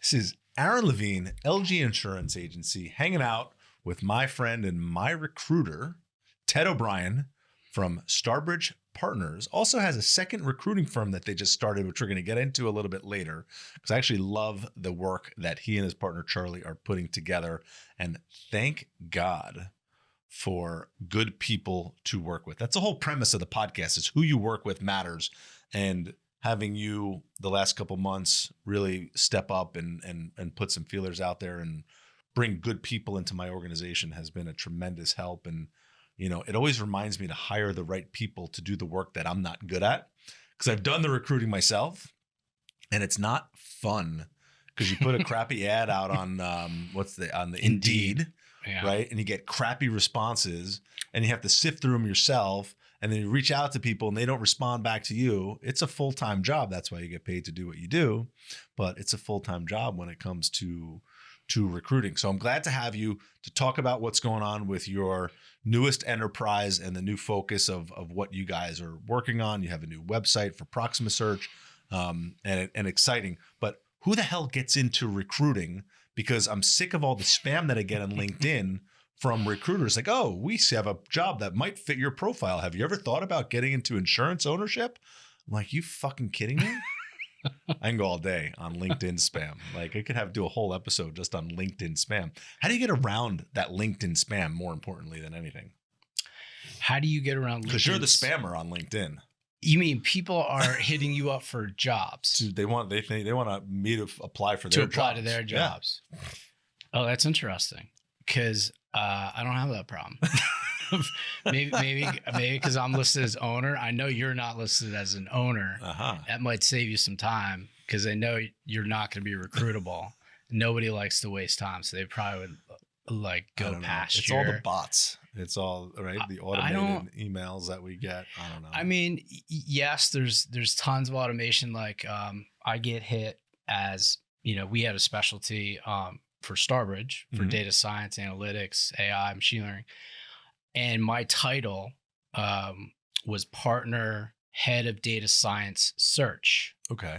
This is Aaron Levine, LG Insurance Agency, hanging out with my friend and my recruiter, Ted O'Brien from Starbridge Partners. Also has a second recruiting firm that they just started, which we're going to get into a little bit later, because I actually love the work that he and his partner Charlie are putting together. And thank God for good people to work with. That's the whole premise of the podcast, is who you work with matters. And having you the last couple months really step up and put some feelers out there and bring good people into my organization has been a tremendous help. And, you know, it always reminds me to hire the right people to do the work that I'm not good at, because I've done the recruiting myself and it's not fun, because you put a crappy ad out on the Indeed. Yeah. Right. And you get crappy responses and you have to sift through them yourself. And then you reach out to people and they don't respond back to you. It's a full-time job. That's why you get paid to do what you do. But it's a full-time job when it comes to recruiting. So I'm glad to have you to talk about what's going on with your newest enterprise and the new focus of what you guys are working on. You have a new website for Proxima Search, and exciting. But who the hell gets into recruiting? Because I'm sick of all the spam that I get on LinkedIn from recruiters. Like, oh, we have a job that might fit your profile. Have you ever thought about getting into insurance ownership? I'm like, you fucking kidding me? I can go all day on LinkedIn spam. Like, I could do a whole episode just on LinkedIn spam. How do you get around that LinkedIn spam, more importantly than anything? How do you get around LinkedIn? Because you're the spammer on LinkedIn. You mean people are hitting you up for jobs? They want me to apply for to their apply jobs. to their jobs. Yeah. Oh, that's interesting. Because I don't have that problem. maybe because I'm listed as owner. I know you're not listed as an owner. That might save you some time, because they know you're not going to be recruitable. Nobody likes to waste time, so they probably would go past. It's all the bots. It's all right. The automated emails that we get. I don't know. I mean, yes, there's tons of automation. Like I get hit as, we had a specialty for Starbridge for data science, analytics, AI, machine learning. And my title was partner head of data science search. Okay.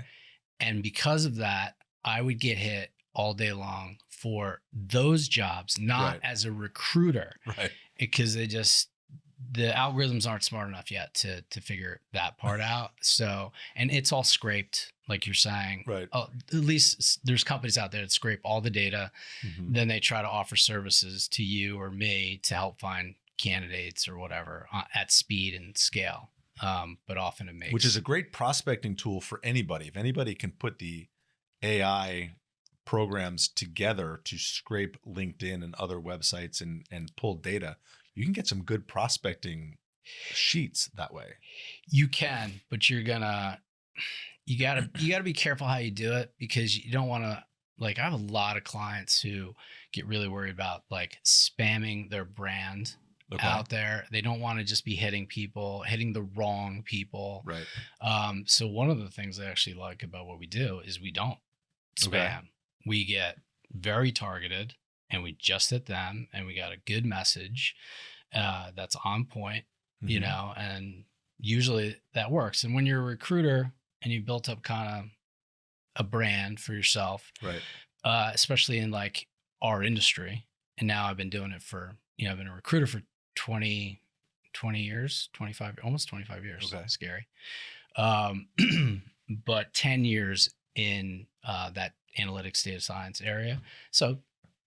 And because of that, I would get hit all day long for those jobs, not as a recruiter. Right. Because the algorithms aren't smart enough yet to figure that part out. So, and it's all scraped, like you're saying. Right. At least there's companies out there that scrape all the data. Then they try to offer services to you or me to help find candidates or whatever at speed and scale. But often it makes, which is a great prospecting tool for anybody. If anybody can put the AI programs together to scrape LinkedIn and other websites and pull data, you can get some good prospecting sheets that way. You can, but you gotta be careful how you do it, because you don't want to, I have a lot of clients who get really worried about spamming their brand out there. They don't want to just be hitting the wrong people. Right. So one of the things I actually like about what we do is we don't spam. Okay. We get very targeted and we just hit them, and we got a good message that's on point, and usually that works. And when you're a recruiter and you built up kind of a brand for yourself, right? Especially in our industry. And now I've been doing it for, I've been a recruiter for 20 years, almost 25 years. Okay. Scary. But 10 years in that analytics data science area. So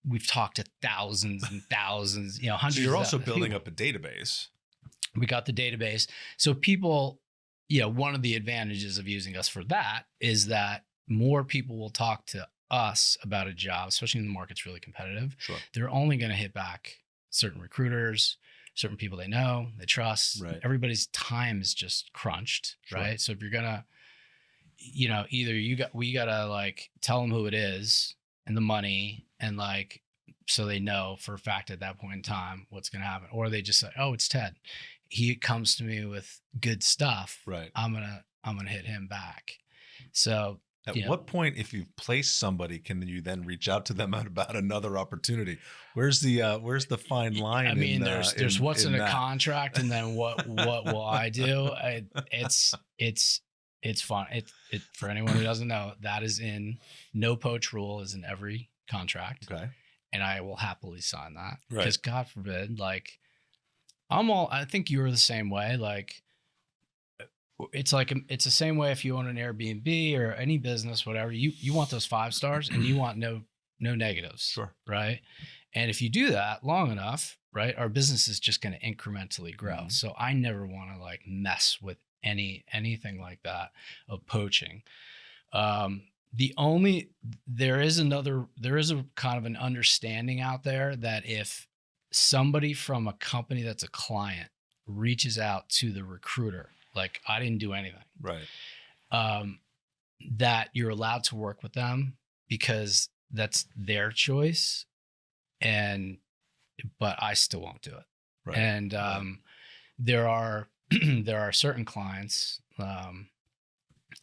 we've talked to thousands and thousands, hundreds. So you're also building up a database. We got the database. So people, one of the advantages of using us for that is that more people will talk to us about a job, especially when the market's really competitive. Sure. They're only going to hit back certain recruiters, certain people they know, they trust. Right. Everybody's time is just crunched, Sure. right? So if you're gonna, either we gotta tell them who it is and the money, and so they know for a fact at that point in time what's gonna happen, or they just say, oh, it's Ted. He comes to me with good stuff. Right. I'm gonna hit him back. So at what point, if you've placed somebody, can you then reach out to them about another opportunity? Where's the fine line? I mean, there's what's in a contract, and then what will I do? It's It's fun. It for anyone who doesn't know, that is in no poach rule is in every contract. Okay. And I will happily sign that. Right. Because God forbid, like I think you're the same way. Like it's the same way if you own an Airbnb or any business, whatever, you want those 5 stars and you want no negatives. Sure. Right. And if you do that long enough, right, our business is just going to incrementally grow. Mm-hmm. So I never want to like mess with anything like that of poaching. There is a kind of an understanding out there that if somebody from a company that's a client reaches out to the recruiter, like I didn't do anything, right, that you're allowed to work with them because that's their choice, but I still won't do it. right, And there are certain clients,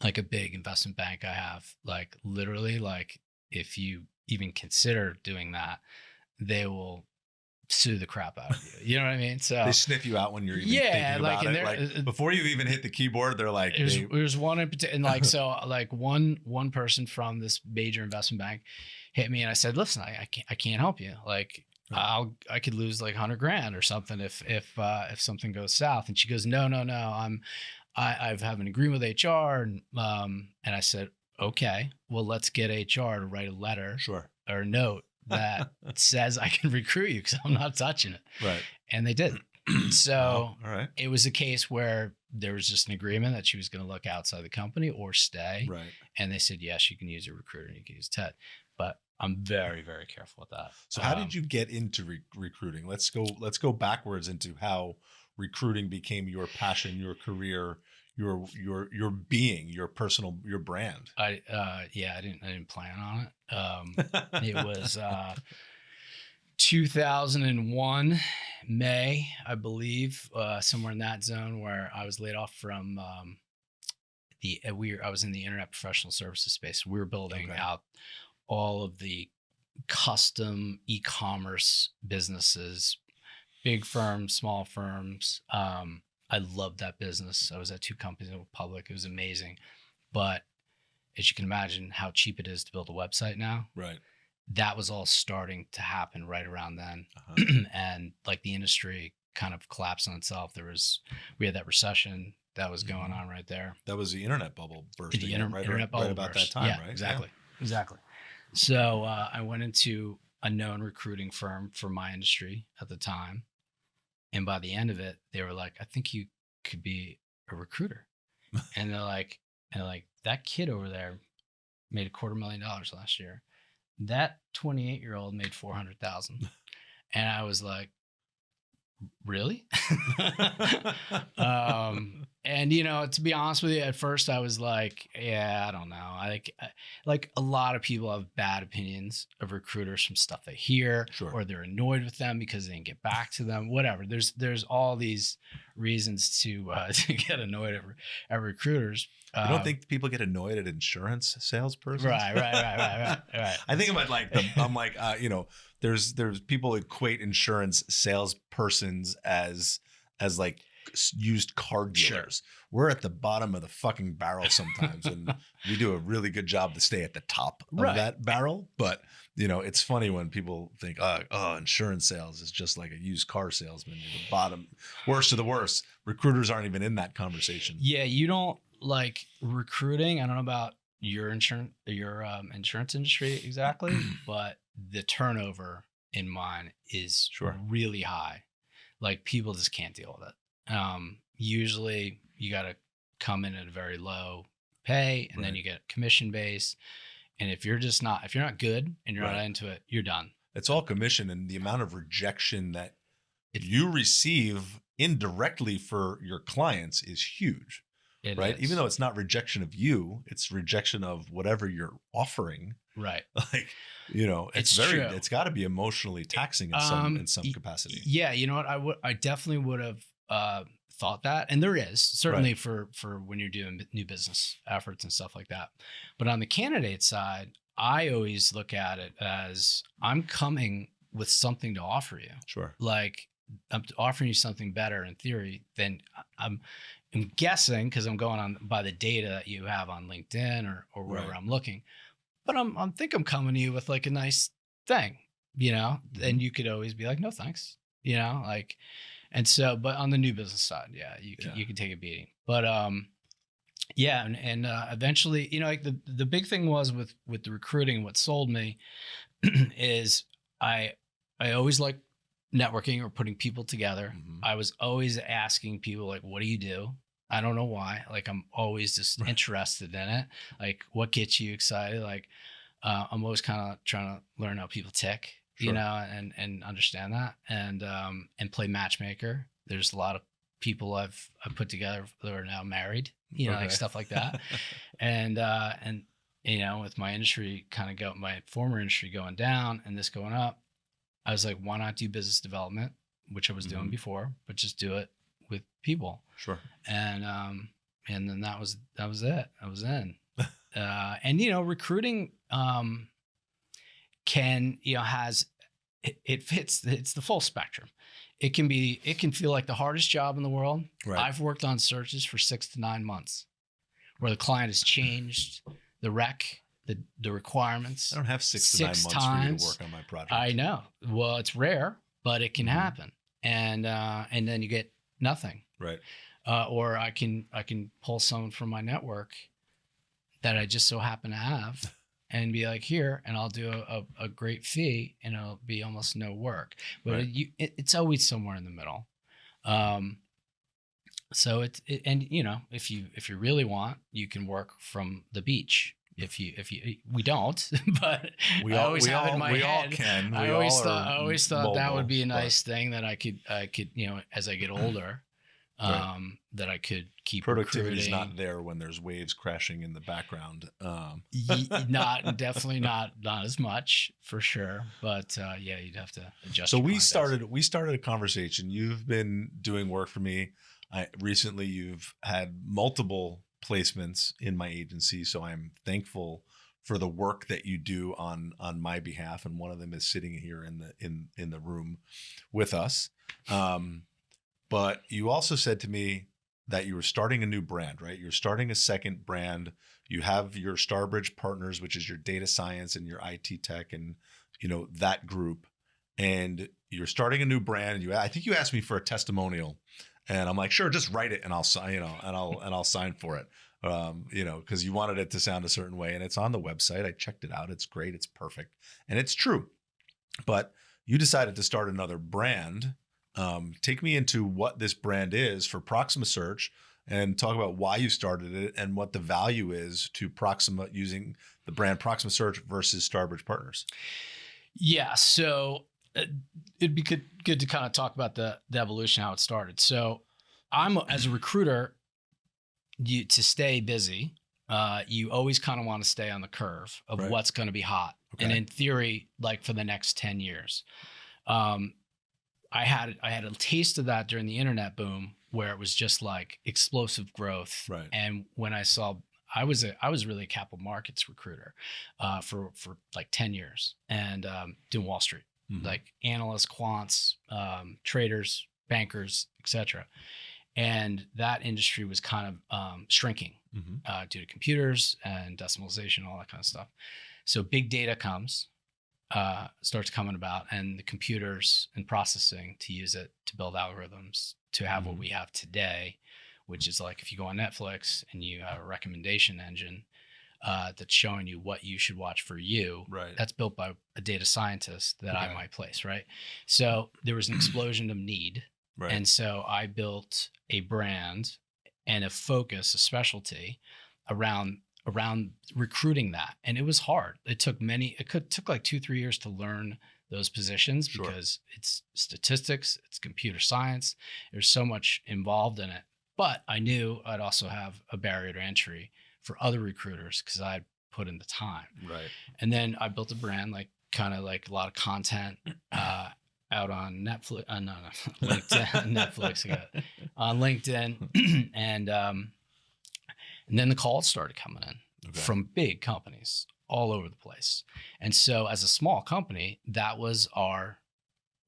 like a big investment bank I have, like literally, like if you even consider doing that, they will sue the crap out of you. You know what I mean? So they sniff you out when you're even thinking like, about it. Like before you even hit the keyboard, they're like, there's one in particular, and like, so like one person from this major investment bank hit me and I said, listen, I can't help you. Like I could lose like $100,000 or something if something goes south. And she goes, no, I have an agreement with HR. And I said, okay, well, let's get HR to write a letter sure, or a note that says I can recruit you because I'm not touching it. Right. And they did. So all right. It was a case where there was just an agreement that she was going to look outside the company or stay. Right. And they said, yes, you can use a recruiter and you can use Ted. But I'm very, very careful with that. So how did you get into recruiting? Let's go backwards into how recruiting became your passion, your career, your being, your personal, your brand. I didn't plan on it. It was 2001 May, I believe, somewhere in that zone, where I was laid off from I was in the internet professional services space. We were building out all of the custom e-commerce businesses, big firms, small firms. I loved that business. I was at 2 companies that were public. It was amazing. But as you can imagine how cheap it is to build a website now. Right. That was all starting to happen right around then. And like the industry kind of collapsed on itself. We had that recession that was going on right there. That was the internet bubble bursting. The internet bubble right about burst. that time, Yeah, right? Exactly. Yeah. Exactly. So I went into a known recruiting firm for my industry at the time. And by the end of it, they were like, I think you could be a recruiter. And they're like, that kid over there made $250,000 last year. That 28-year-old made $400,000. And I was like, really? And to be honest with you, at first I was like, yeah, I don't know. Like a lot of people have bad opinions of recruiters from stuff they hear, sure, or they're annoyed with them because they didn't get back to them, whatever. There's all these reasons to get annoyed at recruiters. You don't think people get annoyed at insurance salespersons? Right. I think about there's people equate insurance salespersons as like used car dealers. Sure. We're at the bottom of the fucking barrel sometimes, and we do a really good job to stay at the top of that barrel. But it's funny when people think, insurance sales is just like a used car salesman. You're the bottom, worst of the worst. Recruiters aren't even in that conversation. Yeah, you don't like recruiting. I don't know about your insurance industry exactly, but the turnover in mine is really high. Like people just can't deal with it. Usually you got to come in at a very low pay, and then you get commission based. And if you're not good and you're not into it, you're done. It's all commission, and the amount of rejection that you receive indirectly for your clients is huge. Right. Even though it's not rejection of you, it's rejection of whatever you're offering. Right. Like, it's got to be emotionally taxing in some capacity. Yeah. You know what? I definitely would have thought that. And there is certainly for when you're doing new business efforts and stuff like that. But on the candidate side, I always look at it as I'm coming with something to offer you. Sure. Like I'm offering you something better in theory than am guessing, because I'm going on by the data that you have on LinkedIn or wherever I'm looking, but I'm coming to you with like a nice thing, and you could always be like, no, thanks, like, and so, but on the new business side, you can take a beating, but, and eventually, like the big thing was with the recruiting, what sold me is I always like networking or putting people together. I was always asking people like, what do you do? I don't know why. Like, I'm always just interested in it. Like, what gets you excited? Like, I'm always kind of trying to learn how people tick, and understand that, and play matchmaker. There's a lot of people I've put together that are now married, like stuff like that. And with my industry my former industry going down and this going up, I was like, why not do business development, which I was doing before, but just do it with people. Sure. And then that was it. I was in. And recruiting it's the full spectrum. It can feel like the hardest job in the world. Right. I've worked on searches for 6 to 9 months where the client has changed the rec, the requirements. I don't have 6 to 9 months for you to work on my project. I know. Well, it's rare, but it can happen. And then you get nothing. Right. Or I can pull someone from my network that I just so happen to have and be like, here, and I'll do a great fee, and it'll be almost no work. But it's always somewhere in the middle. So if you really want, you can work from the beach. We don't, but I always have in my head. I always thought that would be a nice thing that I could, as I get older, that I could keep. Productivity is not there when there's waves crashing in the background. Definitely not as much for sure. But you'd have to adjust. So we started a conversation. You've been doing work for me. Recently you've had multiple placements in my agency, so I'm thankful for the work that you do on my behalf, and one of them is sitting here in the room with us. But you also said to me that you were starting a new brand, right? You're starting a second brand. You have your Starbridge partners, which is your data science and your IT tech, and that group. And you're starting a new brand. I think you asked me for a testimonial. And I'm like, sure, just write it and I'll sign, and I'll sign for it. Because you wanted it to sound a certain way, and it's on the website. I checked it out. It's great. It's perfect. And it's true. But you decided to start another brand. Take me into what this brand is for Proxima Search, and talk about why you started it and what the value is to Proxima using the brand Proxima Search versus Starbridge Partners. Yeah. So it'd be good to kind of talk about the evolution, how it started. So as a recruiter, to stay busy, you always kind of want to stay on the curve of what's going to be hot. Okay. And in theory, like for the next 10 years, I had a taste of that during the internet boom, where it was just like explosive growth. Right. And when I was really a capital markets recruiter for like 10 years, and doing Wall Street. Like analysts, quants, traders, bankers, etc. And that industry was kind of shrinking due to computers and decimalization, all that kind of stuff. So big data starts coming about, and the computers and processing to use it to build algorithms to have what we have today, which is like if you go on Netflix and you have a recommendation engine that's showing you what you should watch for you. Right. That's built by a data scientist that I might place. Right. So there was an explosion of need. Right. And so I built a brand and a focus, a specialty around recruiting that. And it was hard. It took like 2-3 years to learn those positions because it's statistics, it's computer science. There's so much involved in it. But I knew I'd also have a barrier to entry for other recruiters because I'd put in the time. Right. And then I built a brand, like kind of like a lot of content out on Netflix, LinkedIn, Netflix, on LinkedIn. And then the calls started coming in from big companies all over the place. And so as a small company, that was our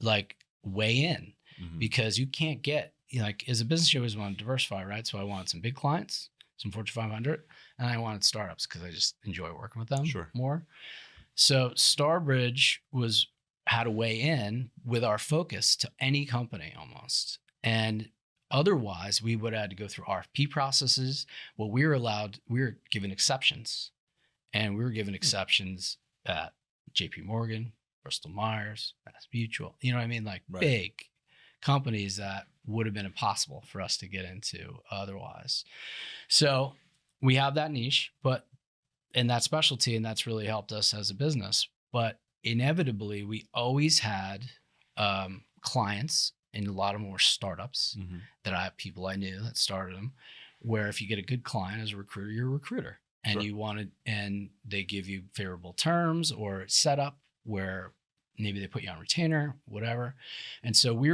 like way in, because you can't get like as a business, you always want to diversify, right? So I wanted some big clients, some Fortune 500, and I wanted startups because I just enjoy working with them more. So Starbridge had to weigh in with our focus to any company almost. And otherwise, we would have had to go through RFP processes. Well, we were given exceptions. And we were given exceptions at JP Morgan, Bristol Myers, Mass Mutual. You know what I mean? Like big companies that would have been impossible for us to get into otherwise. So we have that niche, but in that specialty, and that's really helped us as a business. But inevitably, we always had clients, and a lot of more startups that people I knew that started them, where if you get a good client as a recruiter, you're a recruiter. And and they give you favorable terms or setup where maybe they put you on retainer, whatever. And so we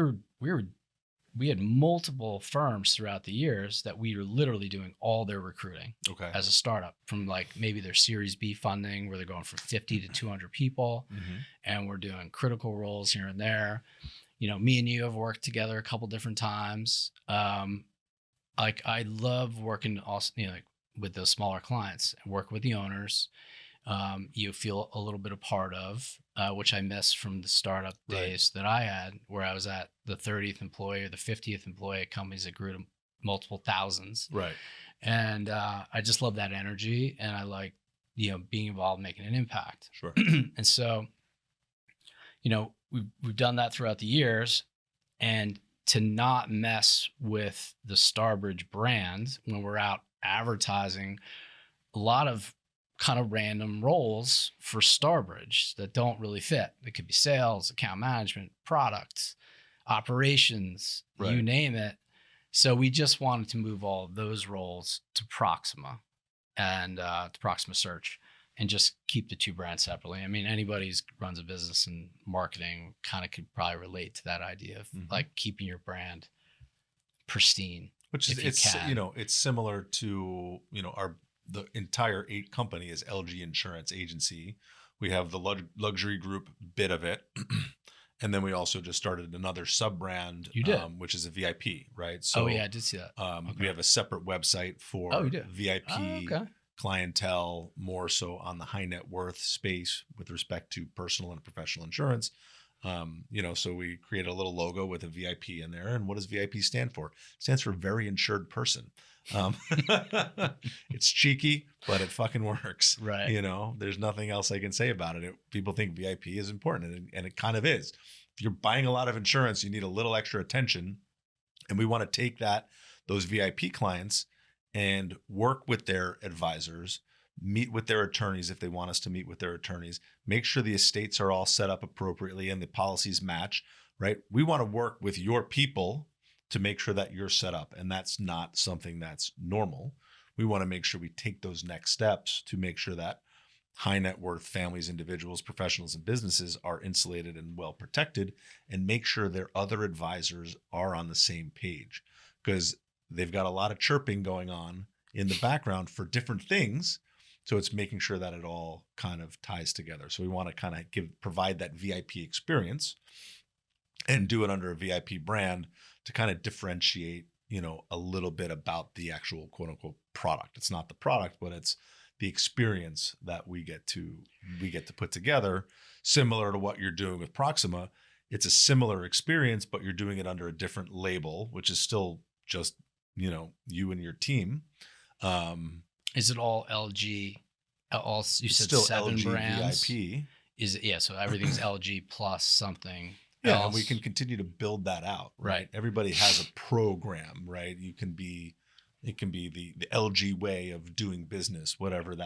had multiple firms throughout the years that we were literally doing all their recruiting as a startup, from like maybe their Series B funding where they're going from 50 to 200 people, and we're doing critical roles here and there. You know, me and you have worked together a couple different times. Like I love working also, you know, like with those smaller clients and work with the owners. You feel a little bit a part of, which I miss from the startup days that I had, where I was at the 30th employee or the 50th employee at companies that grew to multiple thousands. Right. And I just love that energy, and I like, you know, being involved, making an impact. Sure. And so, you know, we've done that throughout the years, and to not mess with the Starbridge brand when we're out advertising a lot of kind of random roles for Starbridge that don't really fit. It could be sales, account management, products, operations, you name it. So we just wanted to move all of those roles to Proxima and to Proxima Search, and just keep the two brands separately. I mean, anybody who runs a business in marketing kind of could probably relate to that idea of like keeping your brand pristine. Which is, it's similar to, the entire 8 company is LG Insurance Agency. We have the luxury group bit of it. And then we also just started another sub-brand, which is a VIP, right? So, I did see that. We have a separate website for VIP clientele, more so on the high net worth space with respect to personal and professional insurance. So we create a little logo with a VIP in there. And what does VIP stand for? It stands for very insured person. It's cheeky, but it fucking works. Right. There's nothing else I can say about it. People think VIP is important, and it kind of is. If you're buying a lot of insurance, you need a little extra attention. And we want to take those VIP clients and work with their advisors, meet with their attorneys if they want us to meet with their attorneys, make sure the estates are all set up appropriately and the policies match, right? We want to work with your people to make sure that you're set up. And that's not something that's normal. We want to make sure we take those next steps to make sure that high net worth families, individuals, professionals, and businesses are insulated and well protected, and make sure their other advisors are on the same page, because they've got a lot of chirping going on in the background for different things. So it's making sure that it all kind of ties together. So we want to kind of provide that VIP experience and do it under a VIP brand to kind of differentiate, a little bit about the actual quote unquote product. It's not the product, but it's the experience that we get to put together, similar to what you're doing with Proxima. It's a similar experience, but you're doing it under a different label, which is still just, you and your team. Is it all LG? You said still 7 LG brands. VIP. Is it? Yeah. So everything's LG plus something. Yeah, else. and we can continue to build that out. Right. Everybody has a program, right? It can be the LG way of doing business, whatever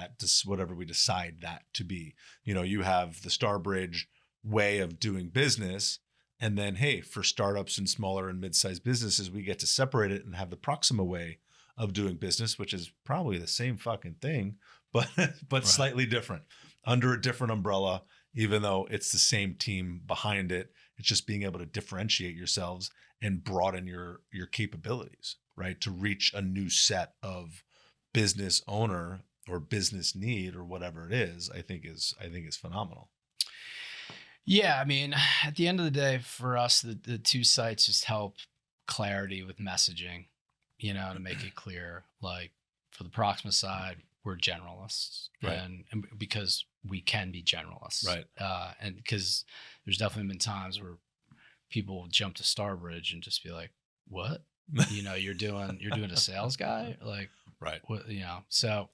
we decide that to be. You have the Starbridge way of doing business. And then, hey, for startups and smaller and mid-sized businesses, we get to separate it and have the Proxima way of doing business, which is probably the same fucking thing, but slightly different, under a different umbrella, even though it's the same team behind it. It's just being able to differentiate yourselves and broaden your capabilities, right? To reach a new set of business owner or business need or whatever it is, I think is phenomenal. Yeah, I mean, at the end of the day, for us, the 2 sites just help clarity with messaging, you know, to make it clear. Like for the Proxima side, we're generalists, Right. and because we can be generalists, Right. And because there's definitely been times where people will jump to Starbridge and just be like, "What? You know, you're doing a sales guy, like, Right. what? You know?" So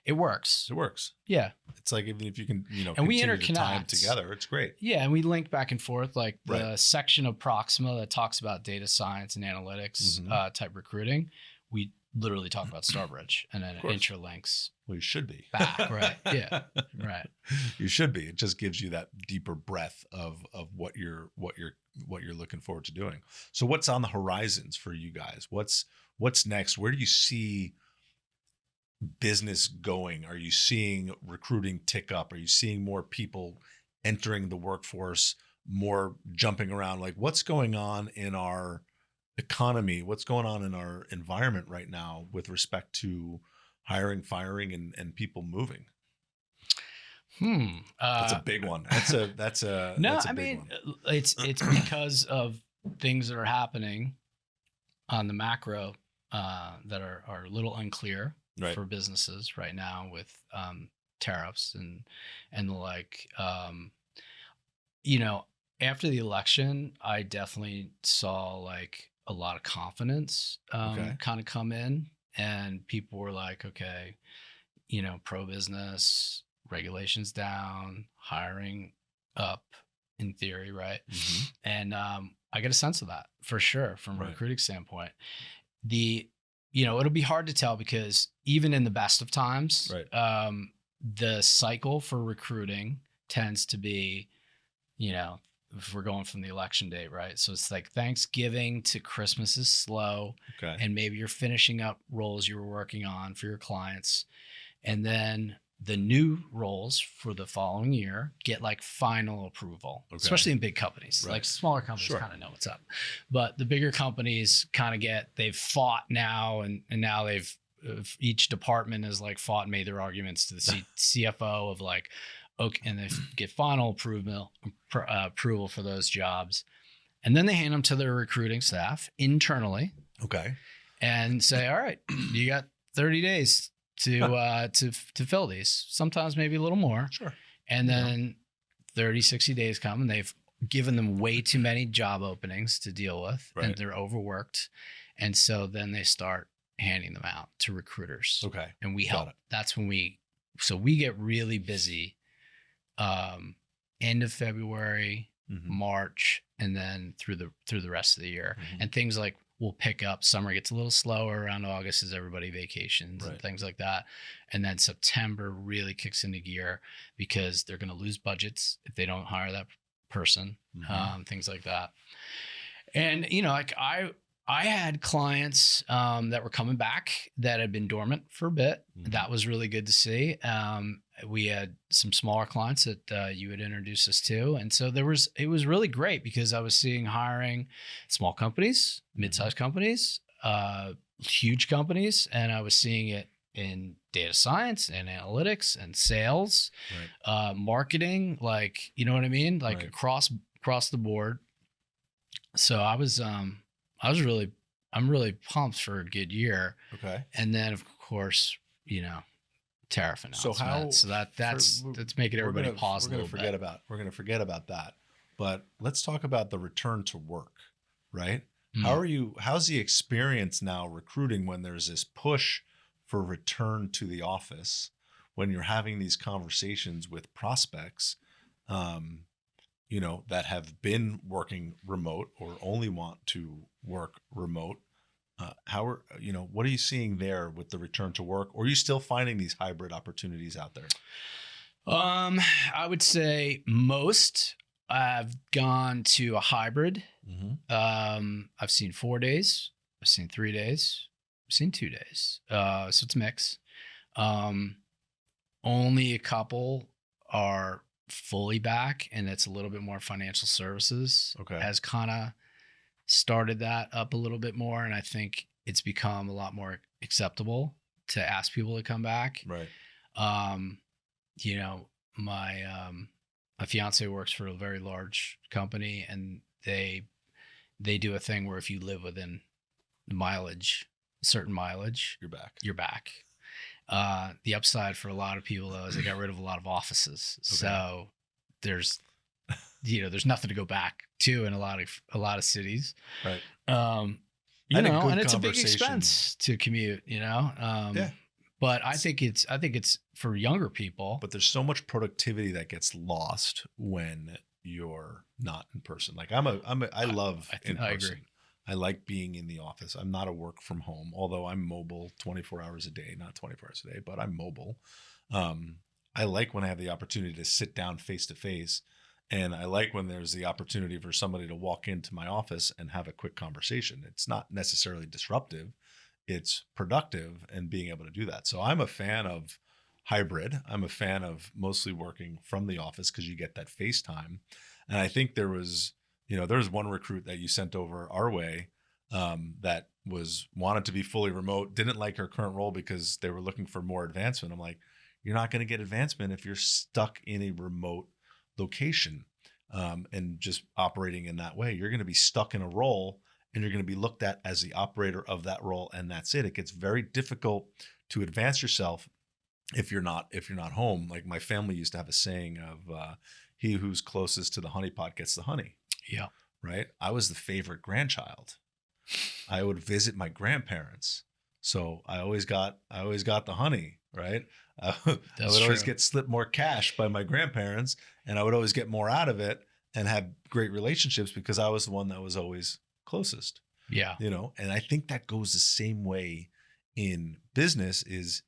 it works. It works. Yeah. It's like even if you can, you know, And we continue to time interconnect together, it's great. Yeah, and we link back and forth. Like the Right. section of Proxima that talks about data science and analytics type recruiting, we literally talk about Starbridge, and then it interlinks. Well, you should be back, right? Yeah, right. You should be. It just gives you that deeper breadth of what you're looking forward to doing. So, what's on the horizons for you guys? What's next? Where do you see business going? Are you seeing recruiting tick up? Are you seeing more people entering the workforce, more jumping around? Like, what's going on in our economy? What's going on in our environment right now with respect to hiring, firing, and people moving? That's a big one. That's a no. that's a I big mean, one. it's because of things that are happening on the macro that are a little unclear for businesses right now with tariffs and the like. You know, after the election, I definitely saw like a lot of confidence kind of come in, and people were like, okay, you know, pro business, regulations down, hiring up in theory, right? And I get a sense of that for sure from a recruiting standpoint. You know, it'll be hard to tell because even in the best of times, the cycle for recruiting tends to be, you know, if we're going from the election date, right? So it's like Thanksgiving to Christmas is slow. And maybe you're finishing up roles you were working on for your clients. And then the new roles for the following year get like final approval, especially in big companies. Like smaller companies kind of know what's up. But the bigger companies kind of they've fought now, and now each department has like fought and made their arguments to the CFO of like, okay, and they get final approval for those jobs. And then they hand them to their recruiting staff internally. And say, all right, you got 30 days to fill these, sometimes maybe a little more. And then 30, 60 days come, and they've given them way too many job openings to deal with, and they're overworked. And so then they start handing them out to recruiters. And we help. That's when we get really busy end of February, March, and then through the rest of the year. And things like will pick up. Summer gets a little slower around August as everybody vacations and things like that. And then September really kicks into gear because they're going to lose budgets if they don't hire that person, things like that. And, you know, like I had clients that were coming back that had been dormant for a bit. That was really good to see. We had some smaller clients that you had introduced us to. And so it was really great because I was seeing hiring small companies, mid-sized companies, huge companies. And I was seeing it in data science and analytics and sales, marketing, like, you know what I mean? Like across the board. So I'm really pumped for a good year. And then of course, you know, tariff announcement. So that's making everybody pause a little bit. We're going to forget about that. But let's talk about the return to work, right? How's the experience now recruiting when there's this push for return to the office, when you're having these conversations with prospects, you know, that have been working remote or only want to work remote? What are you seeing there with the return to work? Or are you still finding these hybrid opportunities out there? I would say most have gone to a hybrid. I've seen 4 days. I've seen 3 days. I've seen 2 days. So it's a mix. Only a couple are fully back, and it's a little bit more financial services. Has kind of started that up a little bit more, and I think it's become a lot more acceptable to ask people to come back. You know, my fiance works for a very large company, and they they do a thing where if you live within certain mileage, you're back. The upside for a lot of people though is they got rid of a lot of offices. Okay. So there's nothing to go back to in a lot of cities. Right. And it's a big expense to commute, Yeah. But I think it's for younger people. But there's so much productivity that gets lost when you're not in person. Like I love in person. I agree. I like being in the office. I'm not a work from home, although I'm mobile 24 hours a day, not 24 hours a day, but I'm mobile. I like when I have the opportunity to sit down face to face. And I like when there's the opportunity for somebody to walk into my office and have a quick conversation. It's not necessarily disruptive. It's productive and being able to do that. So I'm a fan of hybrid. I'm a fan of mostly working from the office because you get that face time. And I think there was one recruit that you sent over our way that wanted to be fully remote, didn't like her current role because they were looking for more advancement. I'm like, you're not going to get advancement if you're stuck in a remote location and just operating in that way. You're going to be stuck in a role and you're going to be looked at as the operator of that role. And that's it. It gets very difficult to advance yourself if you're not home. Like my family used to have a saying of he who's closest to the honeypot gets the honey. Yeah. Right. I was the favorite grandchild. I would visit my grandparents. So I always got the honey. Right. I would always get slipped more cash by my grandparents and I would always get more out of it and have great relationships because I was the one that was always closest. Yeah. And I think that goes the same way in business is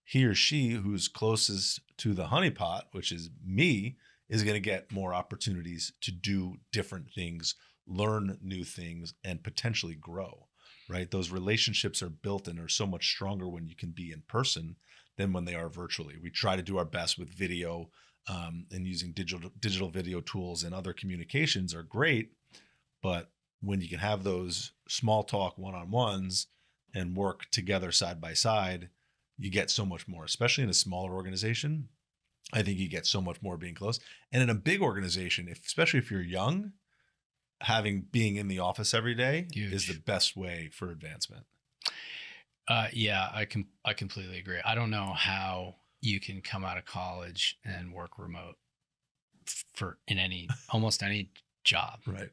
he or she who's closest to the honeypot, which is me, is going to get more opportunities to do different things, learn new things, and potentially grow, right? Those relationships are built and are so much stronger when you can be in person than when they are virtually. We try to do our best with video and using digital video tools and other communications are great. But when you can have those small talk one-on-ones and work together side by side, you get so much more, especially in a smaller organization. I think you get so much more being close. And in a big organization, especially if you're young, being in the office every day is the best way for advancement. Yeah, I completely agree. I don't know how you can come out of college and work remote in almost any job, right?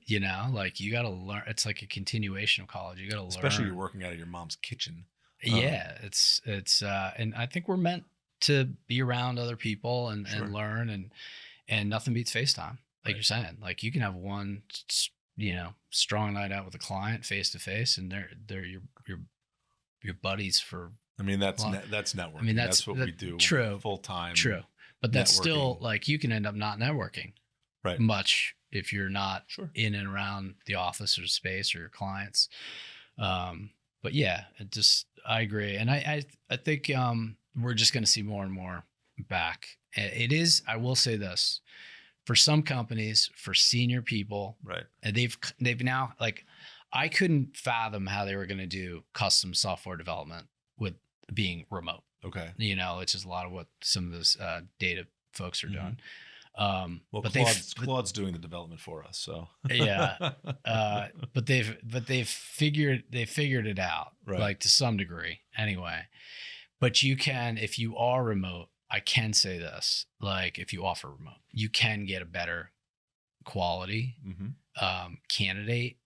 Like you got to learn. It's like a continuation of college. You got to learn, especially you're working out of your mom's kitchen. Yeah, it's and I think we're meant to be around other people and learn and nothing beats FaceTime. Like you're saying, like you can have one, strong night out with a client face to face and they're your buddies for. I mean, that's networking. I mean, that's what we do. True. Full time. True. But that's still like you can end up not networking much if you're not in and around the office or space or your clients. But yeah, I agree. And I think we're just going to see more and more back. It is, I will say this, for some companies, for senior people, right? And they've now, like, I couldn't fathom how they were going to do custom software development with being remote. Okay. It's just a lot of what some of those data folks are doing. Well, but Claude's doing the development for us, so yeah. But they've figured it out, like to some degree, anyway. But you can, if you are remote, I can say this, like if you offer remote, you can get a better quality candidate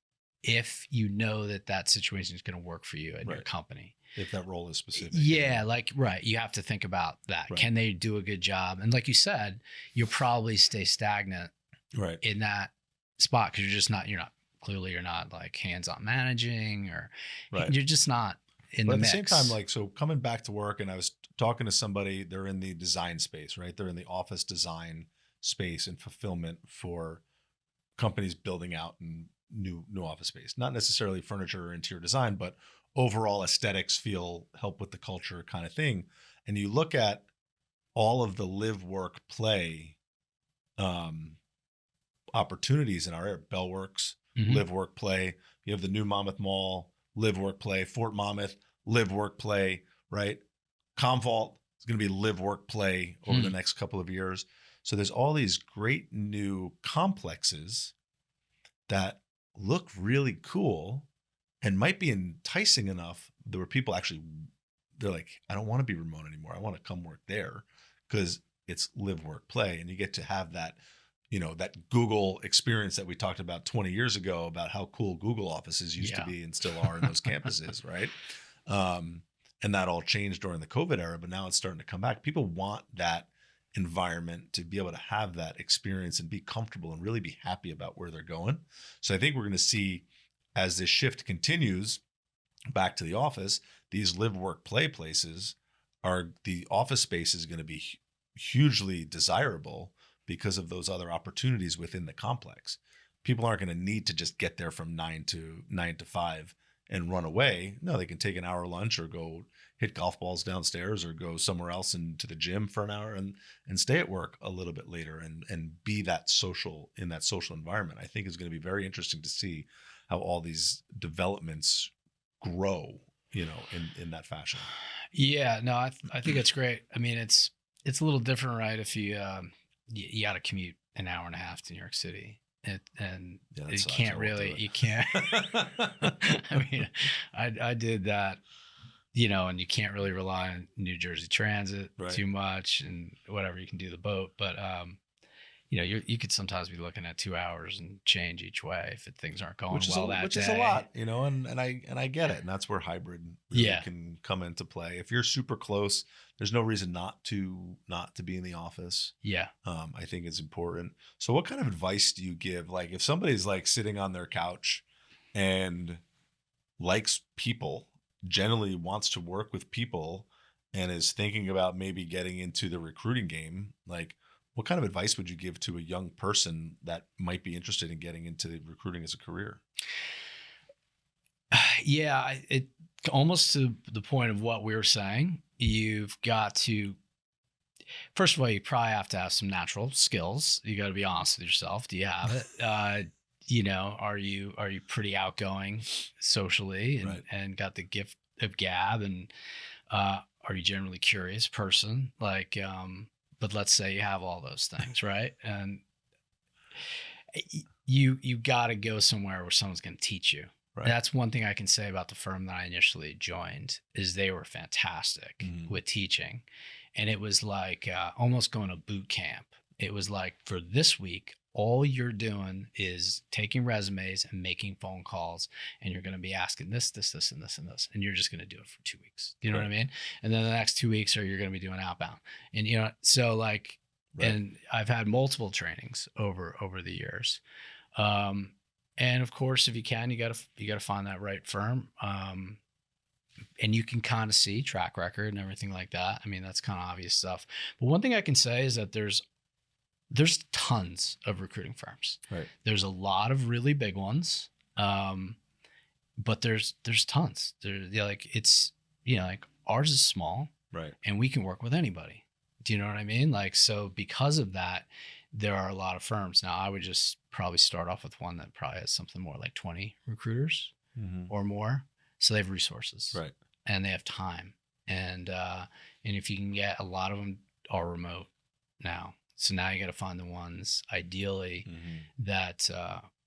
if you know that situation is going to work for you and your company. If that role is specific. Yeah, you have to think about that. Right. Can they do a good job? And like you said, you'll probably stay stagnant in that spot because you're not like hands-on managing or you're just not in the mix. At the same time, like, so coming back to work and I was talking to somebody, they're in the design space, right? They're in the office design space and fulfillment for companies building out and new office space, not necessarily furniture or interior design, but overall aesthetics, help with the culture kind of thing. And you look at all of the live, work, play opportunities in our area. Bellworks, live, work, play. You have the new Monmouth Mall, live, work, play. Fort Monmouth, live, work, play, right? Commvault is going to be live, work, play over the next couple of years. So there's all these great new complexes that look really cool and might be enticing enough that where people actually, they're like, I don't want to be remote anymore. I want to come work there because it's live, work, play. And you get to have that, that Google experience that we talked about 20 years ago about how cool Google offices used to be and still are in those campuses, right? And that all changed during the COVID era, but now it's starting to come back. People want that environment to be able to have that experience and be comfortable and really be happy about where they're going. So I think we're going to see, as this shift continues back to the office, these live, work, play places the office space is going to be hugely desirable because of those other opportunities within the complex. People aren't going to need to just get there from 9 to 5 and run away. No, they can take an hour lunch or go hit golf balls downstairs or go somewhere else into the gym for an hour and stay at work a little bit later and be that social in that social environment. I think is going to be very interesting to see how all these developments grow, in that fashion. Yeah, no, I think it's great. I mean, it's a little different, right? If you got to commute an hour and a half to New York City. And you can't really, you can't. I mean, I did that, and you can't really rely on New Jersey Transit too much and whatever. You can do the boat, but you could sometimes be looking at 2 hours and change each way if things aren't going well that day. Which is a lot, and I get it. And that's where hybrid really can come into play. If you're super close, there's no reason not to be in the office. Yeah. I think it's important. So what kind of advice do you give? Like if somebody's like sitting on their couch and likes people, generally wants to work with people and is thinking about maybe getting into the recruiting game, like what kind of advice would you give to a young person that might be interested in getting into recruiting as a career? Yeah, it almost to the point of what we were saying. You've got to, first of all, you probably have to have some natural skills. You got to be honest with yourself. Do you have it? Are you pretty outgoing socially and got the gift of gab? And are you generally curious person? Like, but let's say you have all those things, right? And you got to go somewhere where someone's going to teach you. Right. That's one thing I can say about the firm that I initially joined is they were fantastic with teaching. And it was like almost going to boot camp. It was like for this week, all you're doing is taking resumes and making phone calls, and you're going to be asking this, and this, and you're just going to do it for 2 weeks. You know what I mean? And then the next 2 weeks you're going to be doing outbound. And, so like, and I've had multiple trainings over the years. And of course, if you can, you gotta find that right firm. And you can kind of see track record and everything like that. I mean, that's kind of obvious stuff. But one thing I can say is that there's tons of recruiting firms. Right. There's a lot of really big ones. But there's tons. Like ours is small. Right. And we can work with anybody. Do you know what I mean? Like, so because of that, there are a lot of firms. Now I would just probably start off with one that probably has something more like 20 recruiters or more. So they have resources, right? And they have time. And if you can get, a lot of them are remote now. So now you got to find the ones ideally that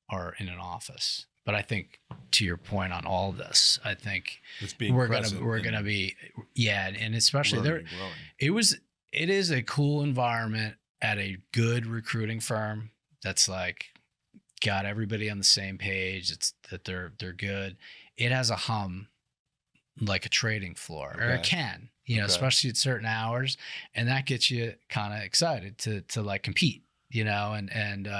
are in an office. But I think to your point on all of this, I think we're gonna be and especially there. It is a cool environment at a good recruiting firm that's like got everybody on the same page. It's that they're good. It has a hum like a trading floor, or it can, especially at certain hours, and that gets you kind of excited to like compete, and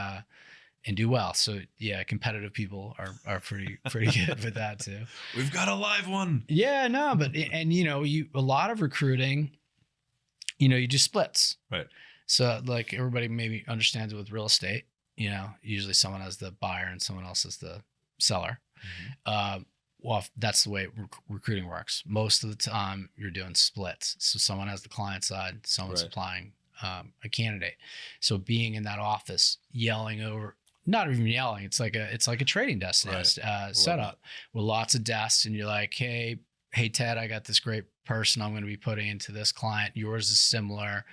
do well. So yeah, competitive people are pretty good with that too. We've got a live one. Yeah, no, but a lot of recruiting, you do splits. Right. So like everybody maybe understands it with real estate, usually someone has the buyer and someone else is the seller. Well, that's the way recruiting works. Most of the time you're doing splits. So someone has the client side, someone's applying a candidate. So being in that office, yelling over, not even yelling, it's like a trading desk setup with lots of desks, and you're like, hey Ted, I got this great person I'm going to be putting into this client. Yours is similar.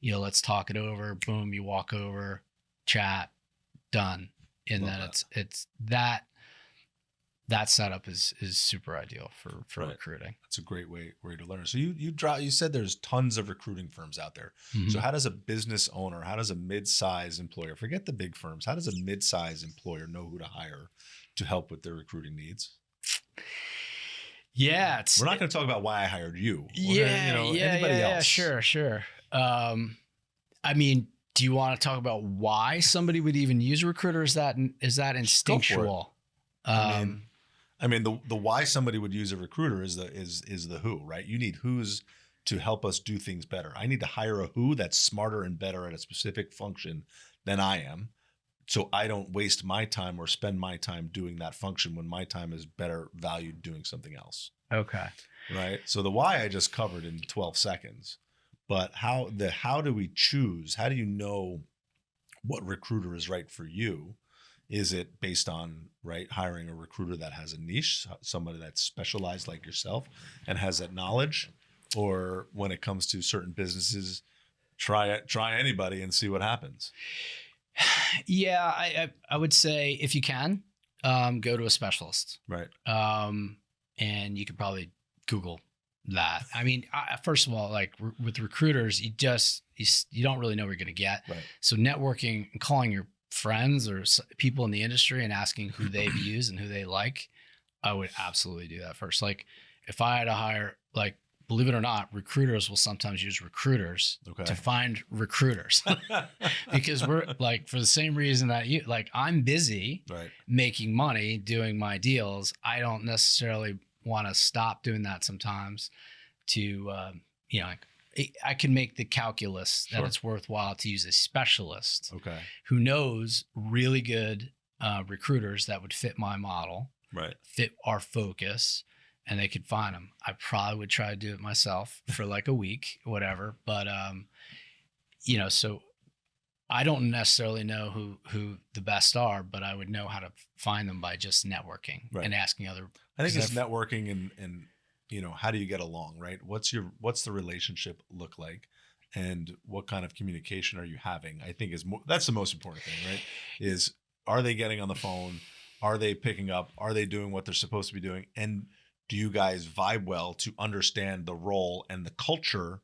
Let's talk it over. Boom, you walk over, chat, done. And then it's that that setup is super ideal for recruiting. That's a great way to learn. So you said there's tons of recruiting firms out there. Mm-hmm. So how does a business owner, how does a mid-size employer, forget the big firms, how does a mid-size employer know who to hire to help with their recruiting needs? Yeah, we're not going to talk about why I hired you. Anybody else. Sure. I mean, do you want to talk about why somebody would even use a recruiter? Is that instinctual? I mean, the why somebody would use a recruiter is the who, right? You need who's to help us do things better. I need to hire a who that's smarter and better at a specific function than I am, so I don't waste my time or spend my time doing that function when my time is better valued doing something else. Okay. Right. So the why I just covered in 12 seconds, but how do we choose? How do you know what recruiter is right for you? Is it based on hiring a recruiter that has a niche, somebody that's specialized like yourself and has that knowledge? Or when it comes to certain businesses, try anybody and see what happens? Yeah, I would say if you can, go to a specialist. Right. And you could probably Google that. I mean, first of all, with recruiters, you don't really know what you're going to get. Right. So networking and calling your friends or people in the industry and asking who they've used and who they like, I would absolutely do that first. Like if I had to hire, believe it or not, recruiters will sometimes use recruiters to find recruiters because we're for the same reason that I'm busy making money doing my deals. I don't necessarily want to stop doing that sometimes to, I can make the calculus that it's worthwhile to use a specialist who knows really good recruiters that would fit my model, fit our focus, and they could find them. I probably would try to do it myself for a week, whatever. But, so I don't necessarily know who the best are, but I would know how to find them by just networking and asking other. I think it's networking and how do you get along, right? What's the relationship look like? And what kind of communication are you having? I think that's the most important thing, right? Is, are they getting on the phone? Are they picking up? Are they doing what they're supposed to be doing? And do you guys vibe well to understand the role and the culture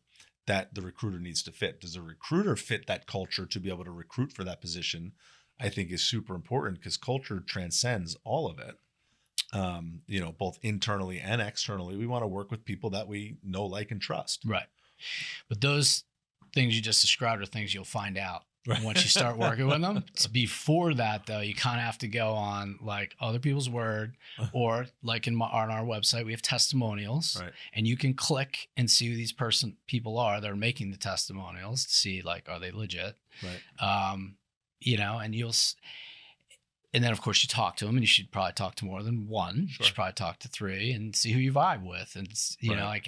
that the recruiter needs to fit? Does the recruiter fit that culture to be able to recruit for that position? I think is super important because culture transcends all of it. Both internally and externally, we want to work with people that we know, like, and trust. Right. But those things you just described are things you'll find out once you start working with them. Before that, though, you kind of have to go on other people's word, or on our website, we have testimonials, and you can click and see who these people are that are making the testimonials to see are they legit, and and then of course you talk to them, and you should probably talk to more than one. You should probably talk to 3 and see who you vibe with, and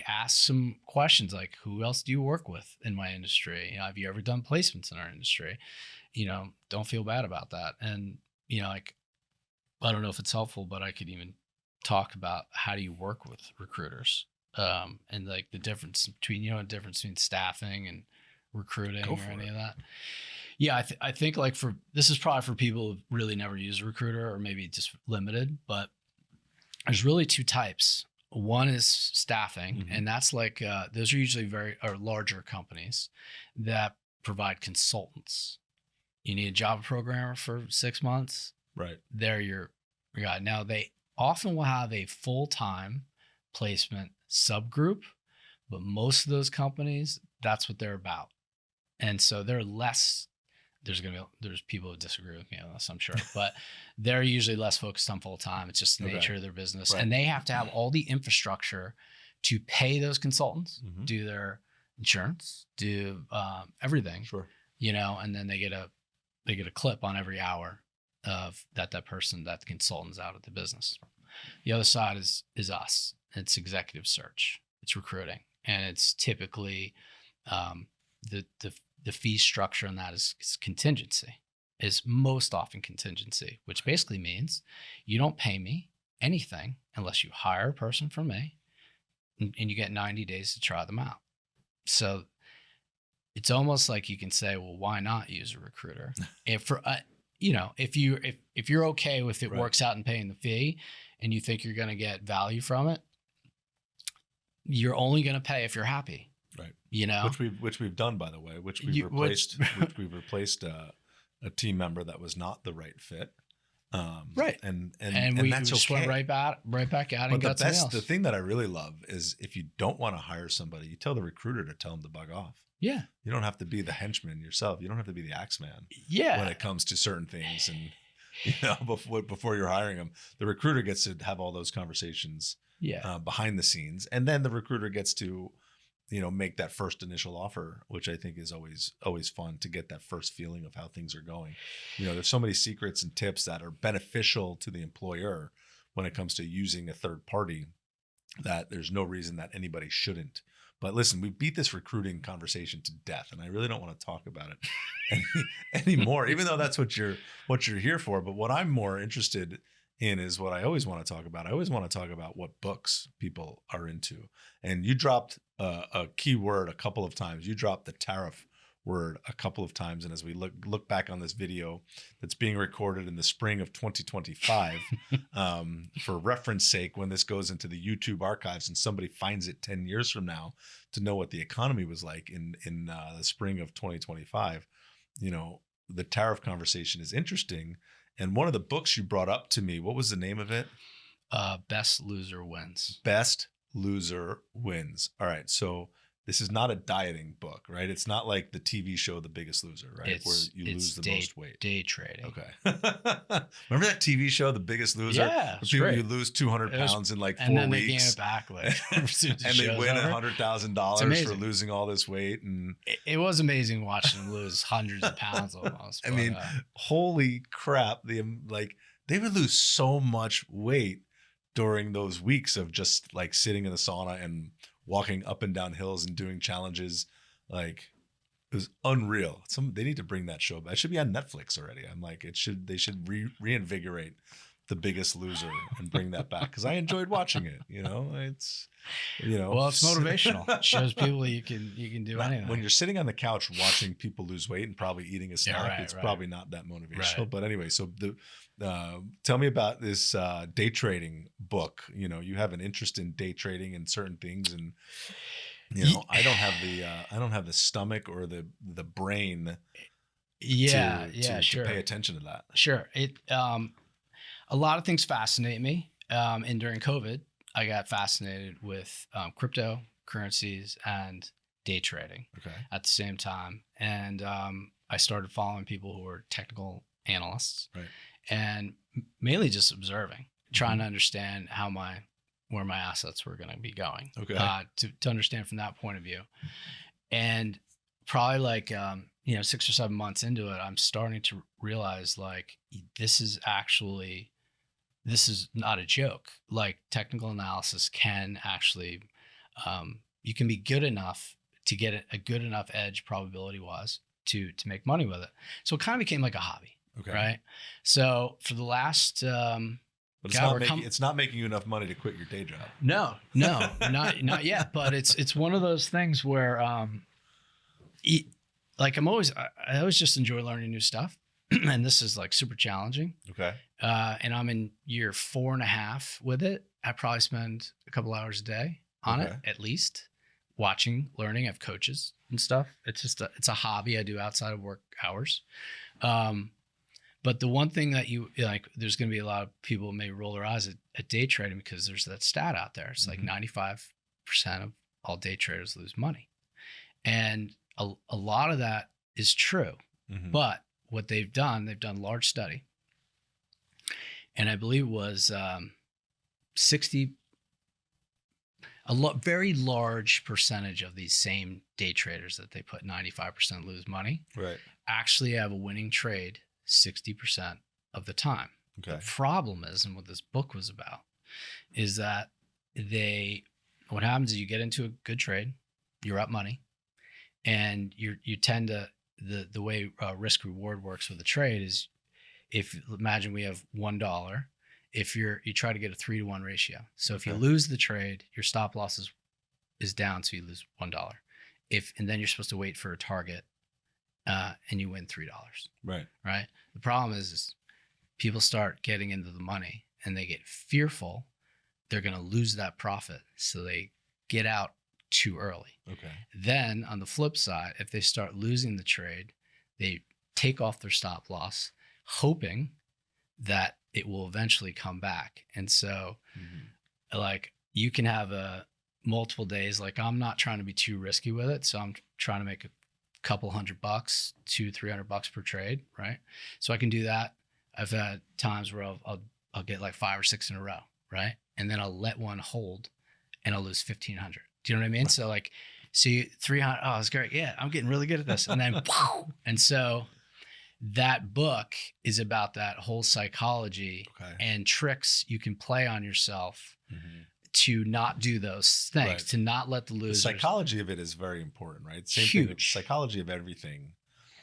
ask some questions like, who else do you work with in my industry? Have you ever done placements in our industry? Don't feel bad about that. And I don't know if it's helpful, but I could even talk about how do you work with recruiters, and the difference between staffing and recruiting or any of that. Yeah, I think this is probably for people who really never used a recruiter or maybe just limited, but there's really 2 types. One is staffing, and that's those are usually larger companies that provide consultants. You need a Java programmer for 6 months. Right. They're your guy. Now, they often will have a full-time placement subgroup, but most of those companies, that's what they're about. And so they're less. There's people who disagree with me on this, I'm sure, but they're usually less focused on full time. It's just the nature of their business, and they have to have all the infrastructure to pay those consultants, do their insurance, do everything, and then they get a clip on every hour of that consultant's out of the business. The other side is us. It's executive search. It's recruiting, and it's typically the fee structure on that is contingency, is most often contingency, which basically means you don't pay me anything unless you hire a person from me, and you get 90 days to try them out. So it's almost like you can say, well, why not use a recruiter? If you're okay with it works out and paying the fee, and you think you're going to get value from it, you're only going to pay if you're happy. Right. You know, which we've done, by the way, which we've replaced a team member that was not the right fit. Right. And we that's just okay. went right back out and got something else. The thing that I really love is if you don't want to hire somebody, you tell the recruiter to tell them to bug off. Yeah. You don't have to be the henchman yourself. You don't have to be the axeman. Yeah. When it comes to certain things, and before you're hiring them, the recruiter gets to have all those conversations. Yeah. Behind the scenes, and then the recruiter gets to, make that first initial offer, which I think is always fun to get that first feeling of how things are going. There's so many secrets and tips that are beneficial to the employer when it comes to using a third party that there's no reason that anybody shouldn't. But listen, we beat this recruiting conversation to death, and I really don't want to talk about it anymore, even though that's what you're here for. But what I'm more interested in is what I always want to talk about. I always want to talk about what books people are into. And you dropped a key word a couple of times. You dropped the tariff word a couple of times. And as we look back on this video that's being recorded in the spring of 2025, for reference sake, when this goes into the YouTube archives and somebody finds it 10 years from now to know what the economy was like in the spring of 2025, the tariff conversation is interesting. And one of the books you brought up to me, what was the name of it? Best Loser Wins. Best Loser Wins. All right. So this is not a dieting book, right? It's not like the TV show The Biggest Loser, right? Where you lose the most weight. Day trading. Okay. Remember that TV show, The Biggest Loser? Yeah. You lose 200 pounds in like 4 weeks. And then they gain it back. And they win $100,000 for losing all this weight. And it was amazing watching them lose hundreds of pounds almost. I mean, holy crap. They would lose so much weight during those weeks of just like sitting in the sauna and walking up and down hills and doing challenges. Like, it was unreal. They need to bring that show back. It should be on Netflix already. I'm like, they should reinvigorate The Biggest Loser and bring that back, because I enjoyed watching it. It's well, it's motivational. It shows people you can do anything. When you're sitting on the couch watching people lose weight and probably eating a snack, it's probably not that motivational. Right. But anyway, so tell me about this day trading book. You have an interest in day trading and certain things, and I don't have the stomach or the brain. To pay attention to that. Sure. A lot of things fascinate me. And during COVID, I got fascinated with cryptocurrencies and day trading at the same time. And I started following people who were technical analysts, right, and mainly just observing, trying to understand where my assets were going to be going, to understand from that point of view. And probably like 6 or 7 months into it, I'm starting to realize like this is not a joke. Like, technical analysis can actually, you can be good enough to get a good enough edge probability wise to make money with it. So it kind of became like a hobby, right? So for the last, but it's not making you enough money to quit your day job. No, not yet. But it's one of those things where, like I always just enjoy learning new stuff. And this is like super challenging. Okay. And I'm in year 4.5 with it. I probably spend a couple hours a day on it, at least, watching, learning. I have coaches and stuff. It's it's a hobby I do outside of work hours. But the one thing that there's going to be a lot of people may roll their eyes at day trading, because there's that stat out there. It's like 95% of all day traders lose money. And a lot of that is true. But what they've done a large study, and I believe it was 60, very large percentage of these same day traders that they put 95% lose money, right, actually have a winning trade 60% of the time. Okay. The problem is, and what this book was about, is that what happens is you get into a good trade, you're up money, and you tend to, the way risk reward works with a trade is, imagine we have $1, if you try to get a 3-to-1 ratio. So if you lose the trade, your stop loss is down, so you lose $1. And then you're supposed to wait for a target, and you win $3. Right. The problem is people start getting into the money and they get fearful, they're going to lose that profit. So they get out too early. Okay. Then on the flip side, if they start losing the trade, they take off their stop loss, hoping that it will eventually come back. And so like you can have multiple days. Like I'm not trying to be too risky with it. So I'm trying to make a couple $100, $200-300 per trade. Right. So I can do that. I've had times where I'll get like 5 or 6 in a row. Right. And then I'll let one hold and I'll lose 1,500. Do you know what I mean? Right. So like, see 300. Oh, it's great. Yeah. I'm getting really good at this. And then, and so that book is about that whole psychology and tricks you can play on yourself to not do those things, to not let the losers. The psychology of it is very important, right? Same Huge. thing with psychology of everything.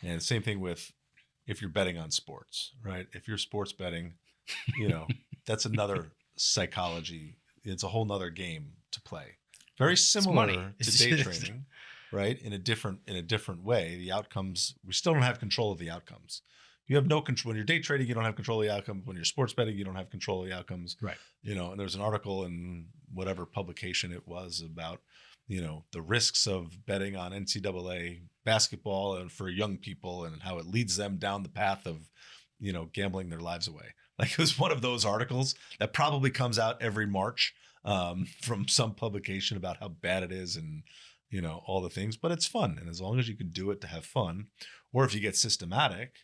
And same thing with if you're betting on sports, right? If you're sports betting, you know, that's another psychology. It's a whole nother game to play. Very similar to day trading, right? In a different way. The outcomes, we still don't have control of the outcomes. You have no control. When you're day trading, you don't have control of the outcome. When you're sports betting, you don't have control of the outcomes. Right. You know, and there's an article in whatever publication it was about, you know, the risks of betting on NCAA basketball and for young people and how it leads them down the path of, you know, gambling their lives away. Like it was one of those articles that probably comes out every March from some publication about how bad it is and, you know, all the things, but it's fun. And as long as you can do it to have fun, or if you get systematic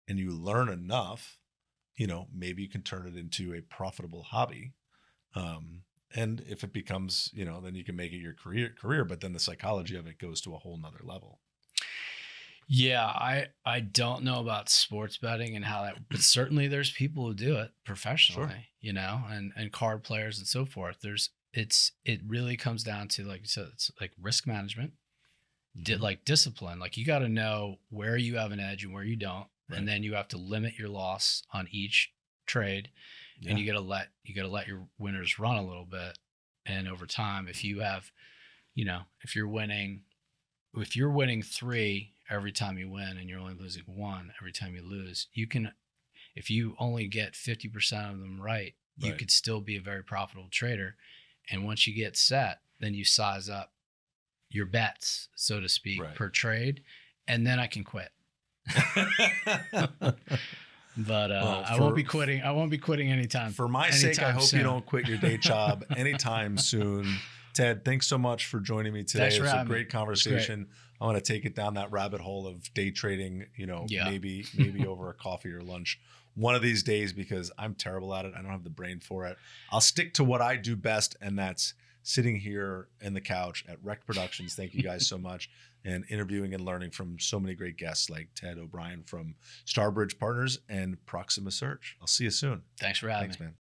and you learn enough, you know, maybe you can turn it into a profitable hobby. And if it becomes, you know, then you can make it your career, but then the psychology of it goes to a whole nother level. Yeah, I don't know about sports betting and how that, but certainly there's people who do it professionally, you know, and card players and so forth. It really comes down to, like you said, it's like risk management, like discipline. Like you got to know where you have an edge and where you don't, and then you have to limit your loss on each trade, and you got to let your winners run a little bit. And over time, if you have, you know, if you're winning 3 every time you win and you're only losing 1 every time you lose, you can, if you only get 50% of them right, you could still be a very profitable trader. And once you get set, then you size up your bets, so to speak, per trade, and then I can quit. But I won't be quitting. I won't be quitting anytime. For my sake, I hope you don't quit your day job anytime soon. Ted, thanks so much for joining me today. It was a great conversation. I want to take it down that rabbit hole of day trading, you know, maybe over a coffee or lunch one of these days, because I'm terrible at it. I don't have the brain for it. I'll stick to what I do best, and that's sitting here in the couch at Rec Productions. Thank you guys so much. And interviewing and learning from so many great guests like Ted O'Brien from Starbridge Partners and Proxima Search. I'll see you soon. Thanks for having me. Man.